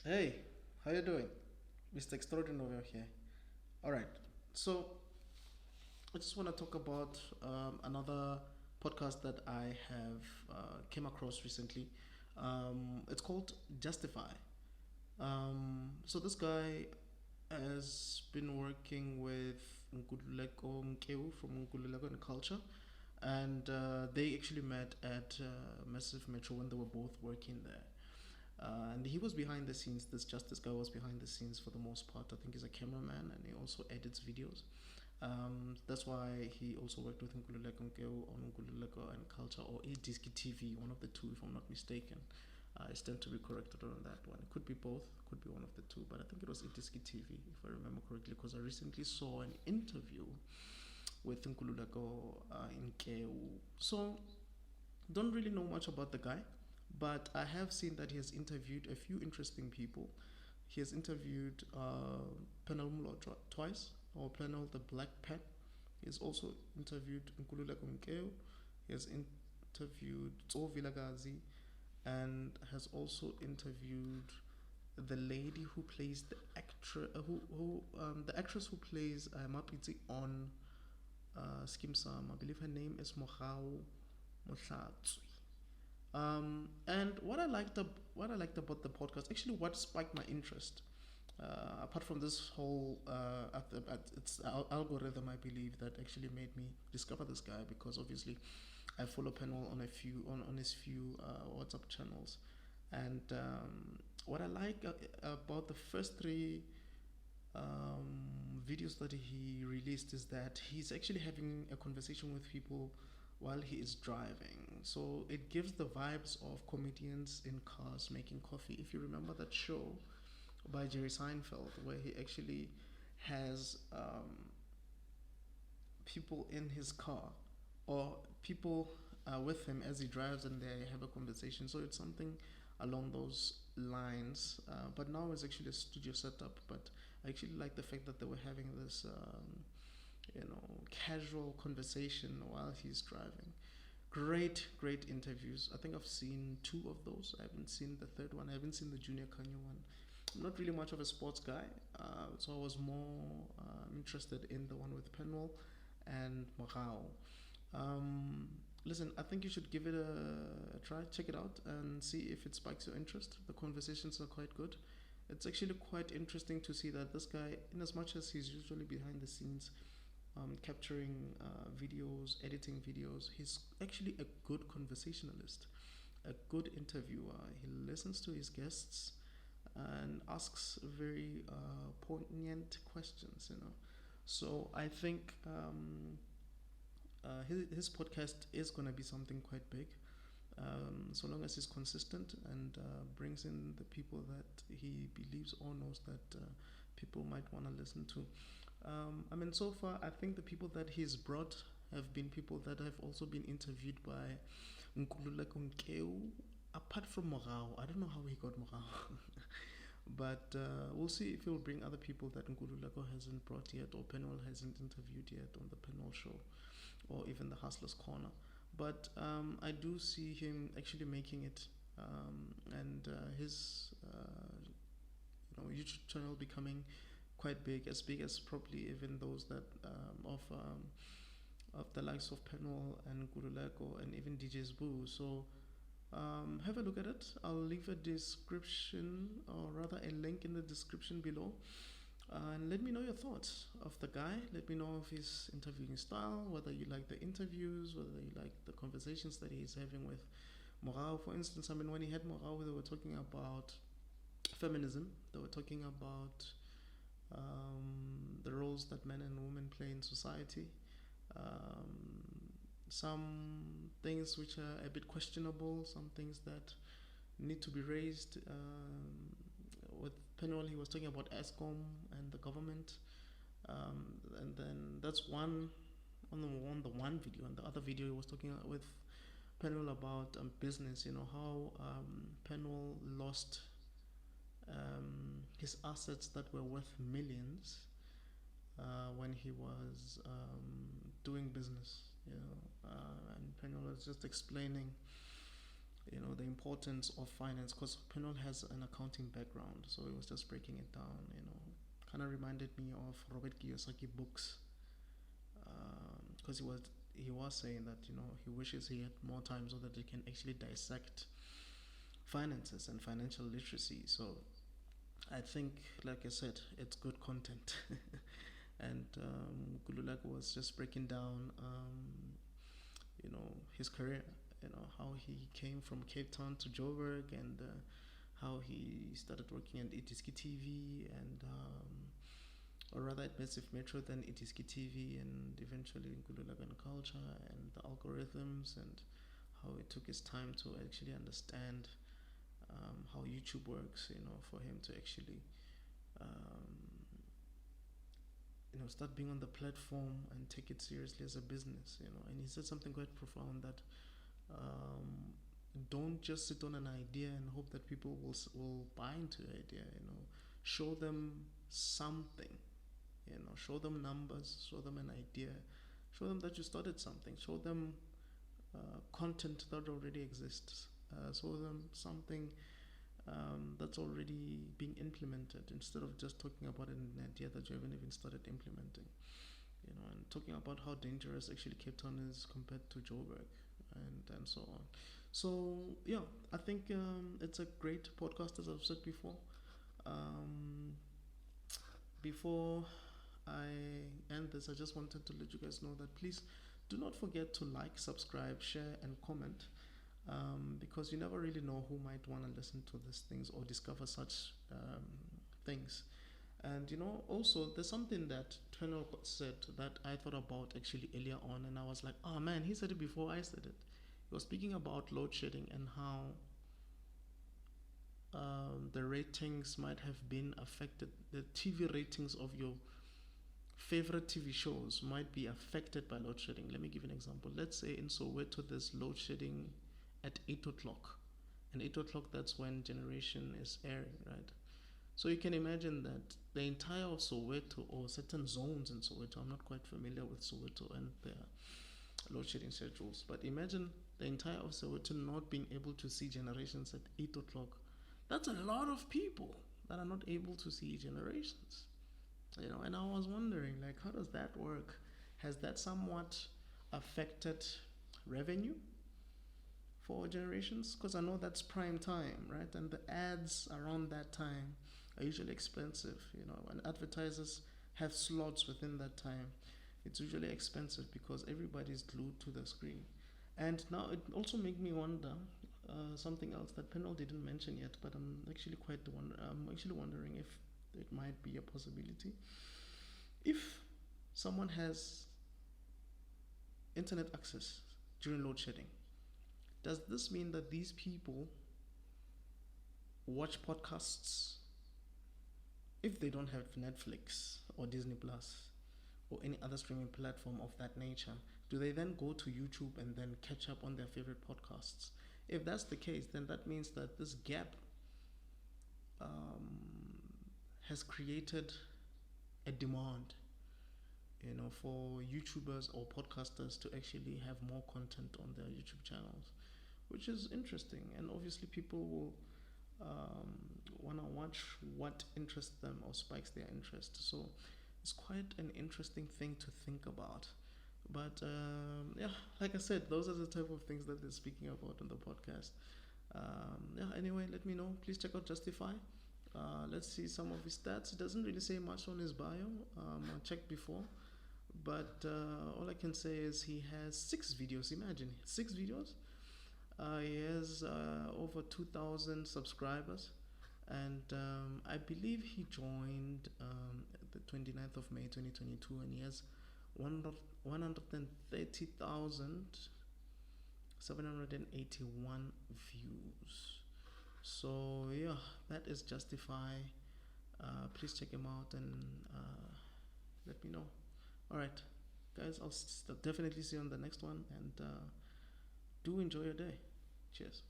Hey, how you doing? Mr. Extraordinary here. All right. So I just want to talk about another podcast that I have came across recently. It's called Justify. So this guy has been working with Nkululeko Mkeu from Nkululeko and Culture, and they actually met at Massive Metro when they were both working there. And he was behind the scenes. This Justice guy was behind the scenes for the most part. I think he's a cameraman and he also edits videos. That's why he also worked with Nkululeko Mkeu on Nkululeko and Culture or Diski TV, one of the two, if I'm not mistaken. I stand to be corrected on that one. It could be both, could be one of the two, but I think it was Diski TV, if I remember correctly, because I recently saw an interview with Nkululeko in Keu. So don't really know much about the guy, but I have seen that he has interviewed a few interesting people. He has interviewed Penel Mulo twice, or Penel the Black Pen. He has also interviewed Nkululeko Mkeu. He has interviewed Tso Vilagazi and has also interviewed the lady who plays the actress, the actress who plays Mapiti on Skim Sam. I believe her name is Mohau Mohlatsui. And what I liked about the podcast, actually, what spiked my interest, apart from this whole it's algorithm, I believe, that actually made me discover this guy because obviously I follow Penwell on a few on his few WhatsApp channels, and what I like about the first three videos that he released is that he's actually having a conversation with people while he is driving. So it gives the vibes of comedians in cars making coffee. If you remember that show by Jerry Seinfeld, where he actually has people in his car or people with him as he drives and they have a conversation. So it's something along those lines. But now it's actually a studio setup. But I actually like the fact that they were having this, casual conversation while he's driving. Great interviews. I think I've seen two of those. I haven't seen the third one. I haven't seen the Junior Kanye one. I'm not really much of a sports guy, so I was more interested in the one with Penwell and Morao. Listen, I think you should give it a try, check it out, and see if it spikes your interest. The conversations are quite good. It's actually quite interesting to see that this guy, in as much as he's usually behind the scenes, capturing videos, editing videos, he's actually a good conversationalist, a good interviewer. He listens to his guests and asks very poignant questions. So I think his podcast is going to be something quite big. So long as he's consistent and brings in the people that he believes or knows that people might want to listen to. I mean, so far, I think the people that he's brought have been people that have also been interviewed by Nkululeko Nkeu. Apart from Morao, I don't know how he got Morao. But we'll see if he'll bring other people that Nkululeko hasn't brought yet or Penwell hasn't interviewed yet on the Penwell show or even the Hustlers Corner. But I do see him actually making it, and his YouTube channel becoming quite big as probably even those that of the likes of Penwell and Guruleko and even DJ's Boo. So have a look at it. I'll leave a description, or rather a link in the description below. And let me know your thoughts of the guy. Let me know of his interviewing style, whether you like the interviews, whether you like the conversations that he's having with Morao. For instance, I mean, when he had Morao, they were talking about feminism. They were talking about the roles that men and women play in society. Um, some things which are a bit questionable, some things that need to be raised. With Penwell, he was talking about ESCOM and the government, and then that's one on the one video, and the other video he was talking with Penwell about business. You know how Penwell lost his assets that were worth millions when he was doing business. And Penwell was just explaining the importance of finance, because Penol has an accounting background, so he was just breaking it down. Kind of reminded me of Robert Kiyosaki books, because he was saying that he wishes he had more time so that he can actually dissect finances and financial literacy. So I think, like I said, it's good content. And Kululak was just breaking down, his career, how he came from Cape Town to Joburg, and how he started working at Itiski TV, and or rather at Massive Metro, then Itiski TV, and eventually Kululagan Culture, and the algorithms, and how it took his time to actually understand how YouTube works, for him to actually um, start being on the platform and take it seriously as a business, And he said something quite profound, that um, don't just sit on an idea and hope that people will buy into the idea. Show them something. Show them numbers. Show them an idea. Show them that you started something. Show them content that already exists. Show them something that's already being implemented, instead of just talking about an idea that you haven't even started implementing. And talking about how dangerous actually Cape Town is compared to Joburg, and so on. So yeah, I think it's a great podcast, as I've said before. Before I end this, I just wanted to let you guys know that please do not forget to like, subscribe, share, and comment, because you never really know who might want to listen to these things or discover such things. And also there's something that Tweno said that I thought about actually earlier on, and I was like, oh man, he said it before I said it. He was speaking about load shedding and how the ratings might have been affected. The TV ratings of your favorite TV shows might be affected by load shedding. Let me give you an example. Let's say in Soweto there's load shedding at 8 o'clock. And 8 o'clock, that's when Generation is airing, right? So you can imagine that the entire of Soweto, or certain zones in Soweto, I'm not quite familiar with Soweto and their load shedding schedules, but imagine the entire of Soweto not being able to see Generations at 8 o'clock. That's a lot of people that are not able to see Generations. And I was wondering, like, how does that work? Has that somewhat affected revenue for Generations? Because I know that's prime time, right? And the ads around that time are usually expensive. When advertisers have slots within that time, it's usually expensive because everybody's glued to the screen. And now it also made me wonder something else that Penel didn't mention yet, but I'm actually wondering if it might be a possibility. If someone has internet access during load shedding, does this mean that these people watch podcasts if they don't have Netflix or Disney Plus or any other streaming platform of that nature? Do they then go to YouTube and then catch up on their favorite podcasts? If that's the case, then that means that this gap has created a demand, for YouTubers or podcasters to actually have more content on their YouTube channels, which is interesting. And obviously people will want to watch what interests them or spikes their interest. So it's quite an interesting thing to think about. But yeah, like I said, those are the type of things that they're speaking about on the podcast. Anyway, let me know. Please check out Justify. Let's see some of his stats. It doesn't really say much on his bio. I checked before. But all I can say is he has 6 videos. Imagine, 6 videos. He has over 2,000 subscribers. And I believe he joined the 29th of May 2022, and he has 130,781 views. So yeah, that is Justify. Please check him out and let me know. Alright guys, I'll definitely see you on the next one, and do enjoy your day. Cheers.